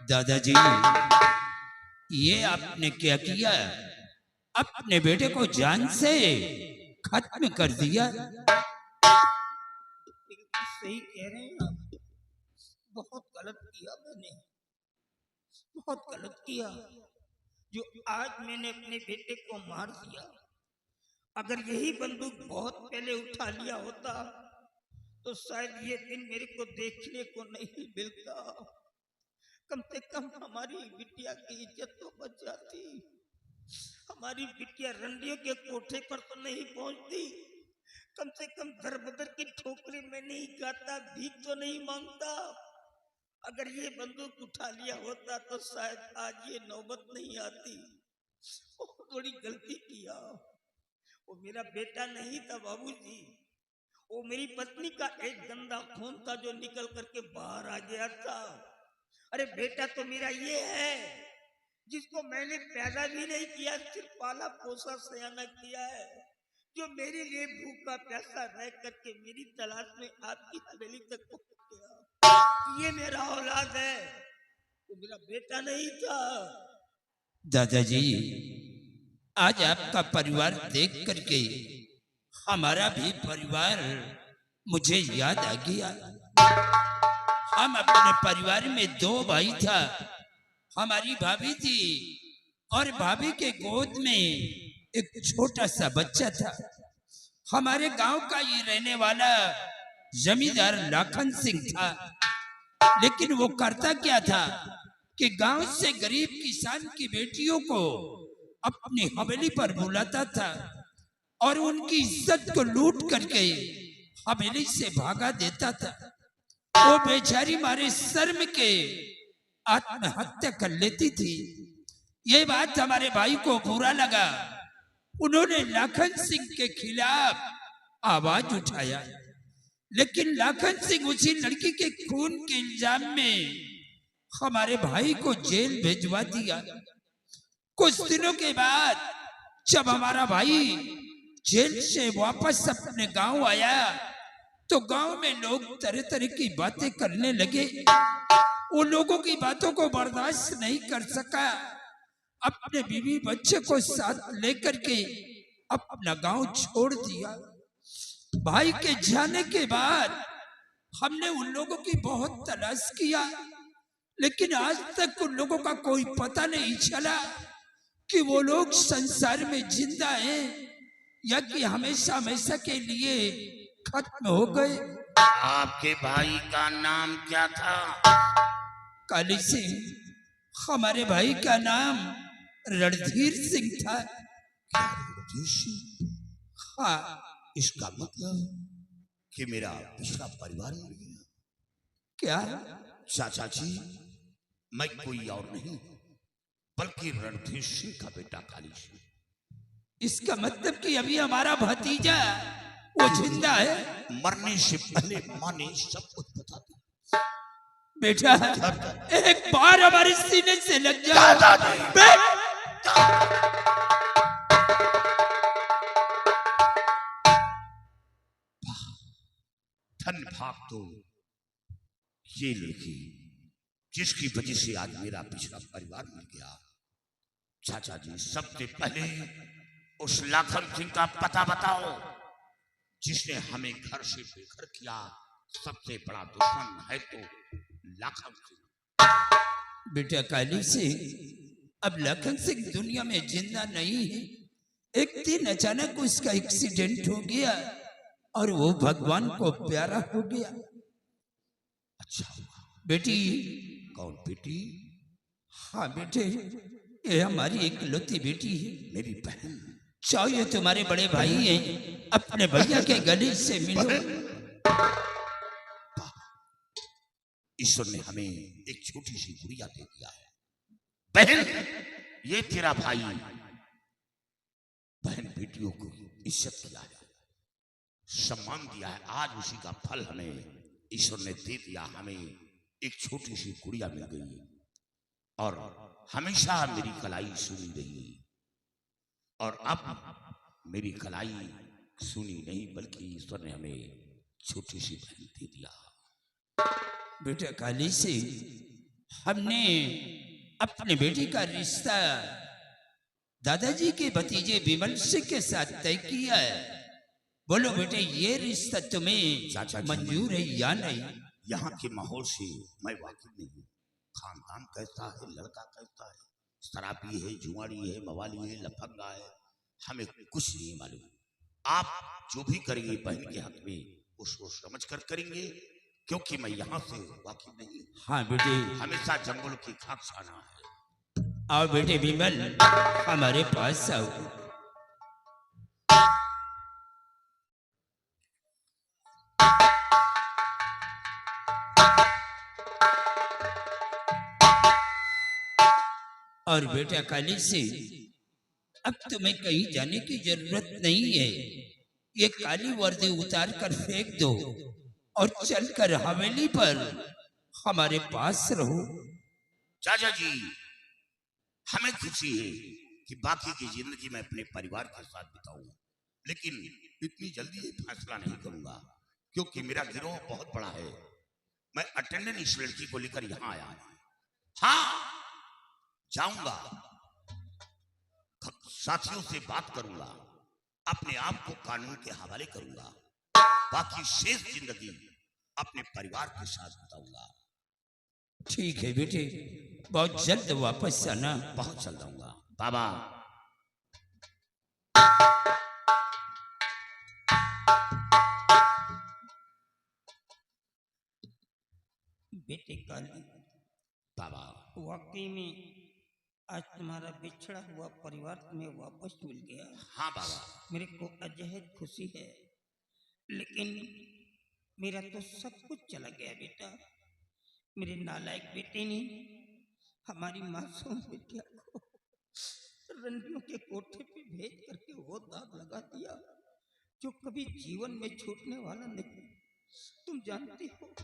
दादाजी, ये आपने क्या किया? अपने बेटे को जान से खत्म कर दिया। सही कह रहे हैं आप। बहुत गलत किया मैंने, बहुत गलत किया जो आज मैंने अपने बेटे को मार दिया। अगर यही बंदूक बहुत पहले उठा लिया होता तो शायद ये दिन मेरे को देखने को नहीं मिलता। कम से कम हमारी बिटिया की इज्जत तो बच जाती। हमारी बिटिया रंडियों के कोठे पर तो नहीं पहुंचती, कम से कम दर बदर की ठोकरी में नहीं गाता, भीख तो नहीं मांगता। अगर ये बंदूक उठा लिया होता तो शायद आज ये नौबत नहीं आती। बहुत बड़ी गलती किया। वो मेरा बेटा नहीं था बाबूजी, वो मेरी पत्नी का एक गंदा खून था जो निकल करके बाहर आ गया था। अरे बेटा तो मेरा ये है जिसको मैंने पैदा भी नहीं किया, सिर्फ पाला पोसा सयाना किया है, जो मेरे लिए भूखा प्यासा रह करके मेरी तलाश में आपकी हवेली तक पहुंच गया। ये मेरा औलाद है, वो मेरा बेटा नहीं था। दादाजी, आज आपका परिवार देख करके हमारा भी परिवार मुझे याद आ गया। हम अपने परिवार में दो भाई था। हमारी भाभी थी और भाभी के गोद में एक छोटा सा बच्चा था। हमारे गांव का ये रहने वाला जमींदार लाखन सिंह था। लेकिन वो करता क्या था कि गांव से गरीब किसान की बेटियों को अपनी हवेली पर बुलाता था और उनकी इज्जत को लूट करके हवेली से भागा देता था। वो बेचारी मारे शर्म के आत्महत्या कर लेती थी। ये बात हमारे भाई को बुरा लगा। उन्होंने लाखन सिंह के खिलाफ आवाज उठाया, लेकिन लाखन सिंह उसी लड़की के खून के इल्जाम में हमारे भाई को जेल भेजवा दिया। कुछ दिनों के बाद जब हमारा भाई जेल से वापस अपने गांव आया तो गांव में लोग तरह तरह की बातें करने लगे। उन लोगों की बातों को बर्दाश्त नहीं कर सका। अपने बीवी बच्चे को साथ लेकर के अपना गांव छोड़ दिया। भाई के जाने के बाद हमने उन लोगों की बहुत तलाश किया, लेकिन आज तक उन लोगों का कोई पता नहीं चला कि वो लोग संसार में जिंदा हैं या कि हमेशा हमेशा के लिए खत्म हो गए। आपके भाई का नाम क्या था? काली सिंह। हमारे भाई का नाम रणधीर सिंह था। रणधीर सिंह? हाँ। इसका मतलब कि मेरा पिछला परिवार मर गया। क्या? चाचा जी, मैं कोई और नहीं बल्कि रणधीर सिंह का बेटा काली सिंह। इसका मतलब कि अभी हमारा भतीजा वो जिंदा है? मरने से पहले माँ ने सब कुछ बता दिया। बेटा, एक बार हमारे सीने से लग जा। धन भाग तो ये लेके जिसकी वजह से आज मेरा पिछला परिवार मिल गया। चाचा जी, सबसे पहले उस लाखन सिंह का पता बताओ जिसने हमें घर से बेघर किया। सबसे बड़ा दुश्मन है तो लाखन सिंह। बेटा काली सिंह, अब लाखन सिंह दुनिया में जिंदा नहीं है। एक दिन अचानक उसका एक्सीडेंट हो गया और वो भगवान को प्यारा हो गया। अच्छा बेटी। कौन बेटी? हाँ बेटे, ये हमारी इकलौती बेटी है। मेरी बहन। चाहो ये तुम्हारे बड़े भाई हैं, अपने भैया के गले से मिलो। ईश्वर ने हमें एक छोटी सी गुड़िया दे दिया है। बहन, ये तेरा भाई। बहन बेटियों को इज्जत किया है, सम्मान दिया है। आज उसी का फल हमें ईश्वर ने दे दिया। हमें एक छोटी सी गुड़िया मिल गई और हमेशा मेरी कलाई सुनी रही। और अब मेरी कलाई सुनी नहीं बल्कि ईश्वर ने हमें छोटी सी बहन दे दिया। बेटा काली सिंह, हमने अपने बेटी का रिश्ता दादाजी के भतीजे विमल सिंह के साथ तय किया है। बोलो बेटे, ये रिश्ता तुम्हें चाचा जी, मंजूर है या नहीं? यहाँ के माहौल से मैं वाकिफ नहीं हूँ। खानदान कैसा है, लड़का कैसा है, शराबी है, जुआड़ी है, मवाली है, लफंगा है, हमें कुछ नहीं मालूम। आप जो भी करेंगे बहन के हक में उसको समझ कर करेंगे, क्योंकि मैं यहाँ से वाकिफ नहीं हूँ। हाँ बेटे, हमेशा जंगल की खाक खाना है। आओ बेटे विमल, हमारे पास आओ। और बेटा काली से अब तुम्हें कहीं जाने की जरूरत नहीं है। ये काली वर्दी उतार कर फेंक दो और चलकर हवेली पर हमारे पास रहो। चाचा जी, हमें खुशी है कि बाकी की जिंदगी में अपने परिवार के साथ बिताऊं, लेकिन इतनी जल्दी ये फैसला नहीं करूंगा, क्योंकि मेरा गिरोह बहुत बड़ा है। मैं अटेंडेंट इस लड़की को लेकर यहाँ आया हूँ। हाँ, जाऊंगा, साथियों से बात करूंगा, अपने आप को कानून के हवाले करूंगा, बाकी शेष जिंदगी अपने परिवार के साथ बिताऊंगा। ठीक है बेटे, बहुत जल्द वापस आना। बहुत जल्द आऊंगा बाबा। बेटे काली, बाबा, वाकई में आज तुम्हारा बिछड़ा हुआ परिवार तुम्हें वापस मिल गया। हाँ बाबा, मेरे को अजहद खुशी है, लेकिन मेरा तो सब कुछ चला गया बेटा। मेरे नालायक बेटे ने हमारी मासूम बिटिया को रंडियों के कोठे पे भेज करके वो दाग लगा दिया जो कभी जीवन में छूटने वाला नहीं। तुम जानते हो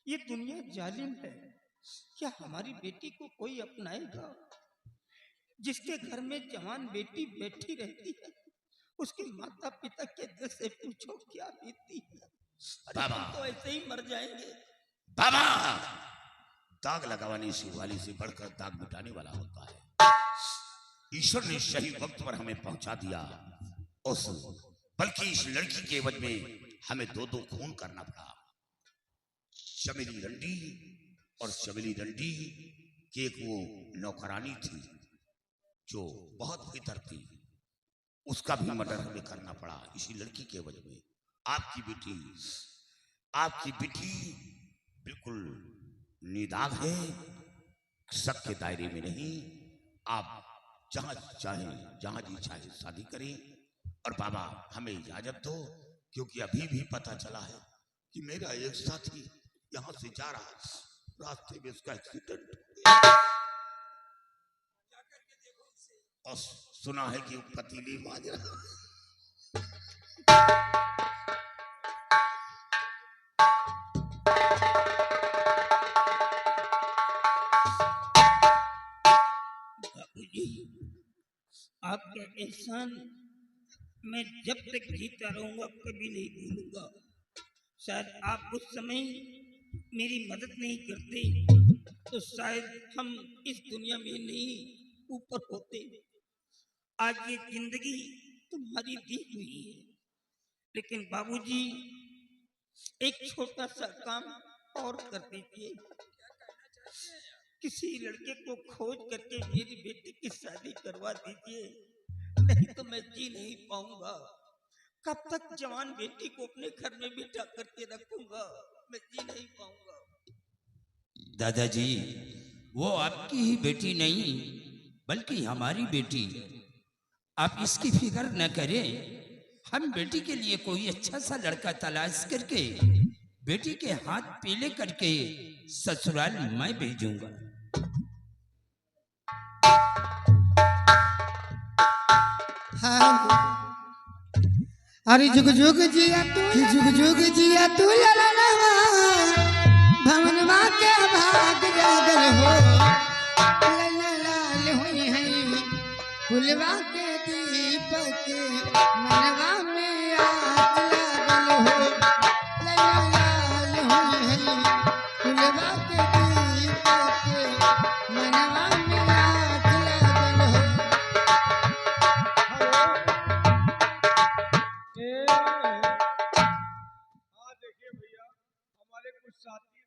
ये दुनिया जालिम है। क्या हमारी बेटी को कोई अपनाएगा? जिसके घर में जवान बेटी बैठी रहती है उसके माता पिता के दिल से पूछो क्या बीतती है। बाबा, हम तो ऐसे ही मर जाएंगे। बाबा, दाग लगाने से वाली से बढ़कर दाग मिटाने वाला होता है। ईश्वर ने सही वक्त पर हमें पहुंचा दिया। उस बल्कि इस लड़की के एवज में हमें दो दो खून करना पड़ा। चमेली रंडी और चमेली रंडी की एक वो नौकरानी थी जो बहुत भीतर थी, उसका भी मर्डर हमें करना पड़ा इसी लड़की के वजह में। आपकी बेटी बिल्कुल निदाग है, शक के दायरे में नहीं। आप जहां चाहें, जहां जी चाहे शादी करें। और बाबा, हमें इजाजत दो, क्योंकि अभी भी पता चला है कि मेरा एक साथी यहां से जा रहा, रास्ते में उसका एक्सीडेंट हो गया और सुना है कि वो पतीली बाज रहा है। आपका एहसान मैं जब तक जीता रहूंगा कभी नहीं भूलूंगा। शायद आप उस समय मेरी मदद नहीं करते तो शायद हम इस दुनिया में नहीं ऊपर होते। आज ये जिंदगी तुम्हारी दी हुई है, लेकिन बाबूजी एक छोटा सा काम और कर दीजिए। किसी लड़के को खोज करके मेरी बेटी की शादी करवा दीजिए, नहीं तो मैं जी नहीं पाऊंगा। कब तक जवान बेटी को अपने घर में बिठा करके रखूंगा? मैं जी नहीं पाऊंगा। दादाजी, वो आपकी ही बेटी नहीं बल्कि हमारी बेटी। आप इसकी फिक्र न करें। हम बेटी के लिए कोई अच्छा सा लड़का तलाश करके बेटी के हाथ पीले करके ससुराल मैं भेजूंगा। अरे जुग जुग जिया तू, जुग जुग जिया तू ललनवा, भवनवा के भाग जागल हो, लाल हुई है फुलवा के दीपक, मनवा में आग लागल हो, लाल हुई है फुलवा के दीपक, भवनवा में आग लागल हो। हाँ देखिए भैया, हमारे कुछ साथी